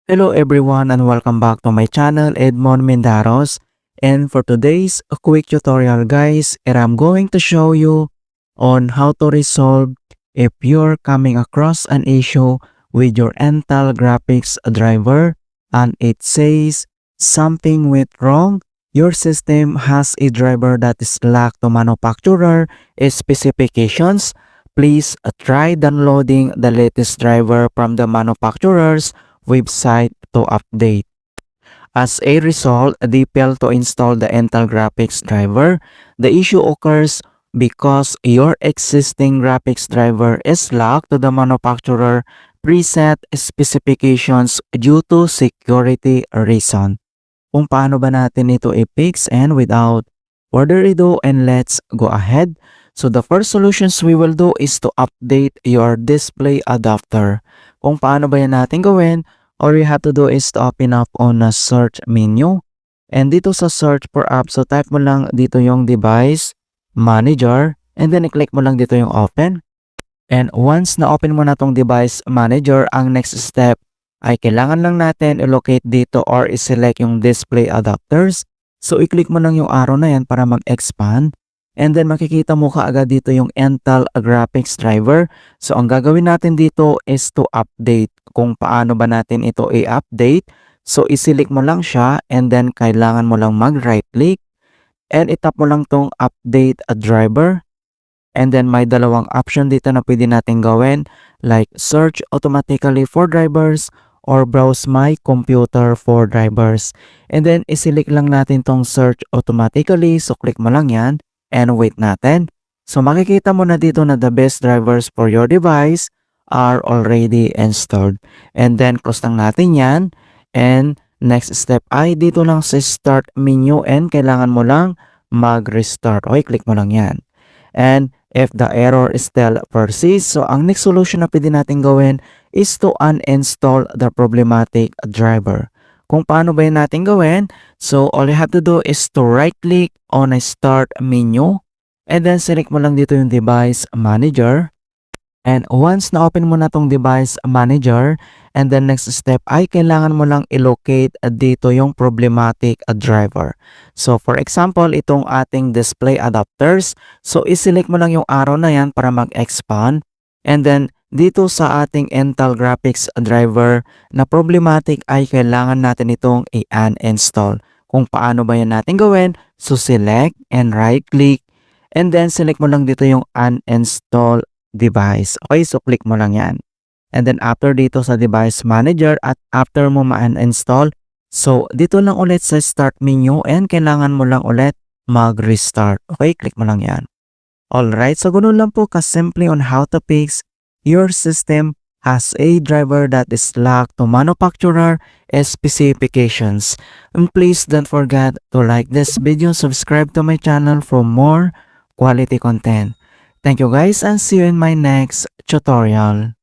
Hello everyone and welcome back to my channel Edmund Mindaros. And for today's quick tutorial guys, I'm going to show you on how to resolve if you're coming across an issue with your Intel graphics driver and it says something went wrong. Your system has a driver that is lacked to manufacturer specifications. Please try downloading the latest driver from the manufacturer's website to update. As a result, they fail to install the Intel graphics driver. The issue occurs because your existing graphics driver is locked to the manufacturer preset specifications due to security reason. Kung paano ba natin ito i-fix, and without further ado, and let's go ahead. So the first solutions we will do is to update your display adapter. Kung paano ba yan natin gawin? All you have to do is to open up on a search menu. And dito sa search for app, so type mo lang dito yung device manager. And then i-click mo lang dito yung open. And once na open mo na tong device manager, ang next step ay kailangan lang natin i-locate dito or i-select yung display adapters. So i-click mo lang yung arrow na yan para mag-expand. And then makikita mo kaagad dito yung Intel graphics driver. So ang gagawin natin dito is to update. Kung paano ba natin ito i-update. So i-select mo lang siya and then kailangan mo lang mag-right click. And itap mo lang tong update a driver. And then may dalawang option dito na pwede natin gawin. Like search automatically for drivers or browse my computer for drivers. And then i-select lang natin tong search automatically. So click mo lang yan. And wait natin. So makikita mo na dito na the best drivers for your device are already installed. And then close lang natin yan. And next step ay dito lang sa start menu and kailangan mo lang mag-restart. Okay, click mo lang yan. And if the error still persists, so ang next solution na pwede natin gawin is to uninstall the problematic driver. Kung paano ba yun natin gawin? So, all you have to do is to right-click on a start menu. And then, select mo lang dito yung device manager. And once na-open mo na tong device manager, and then next step ay kailangan mo lang i-locate dito yung problematic driver. So, for example, itong ating display adapters. So, i-select mo lang yung arrow na yan para mag-expand. And then, dito sa ating Intel graphics driver na problematic ay kailangan natin itong i-uninstall. Kung paano ba yan natin gawin? So select and right click and then select mo lang dito yung uninstall device. Okay, so click mo lang yan. And then after dito sa device manager at after mo ma-uninstall, so dito lang ulit sa start menu and kailangan mo lang ulit mag-restart. Okay, click mo lang yan. Alright, so ganun lang po kasimple on how to fix your system has a driver that is locked to manufacturer specifications. And please don't forget to like this video, subscribe to my channel for more quality content. Thank you guys and see you in my next tutorial.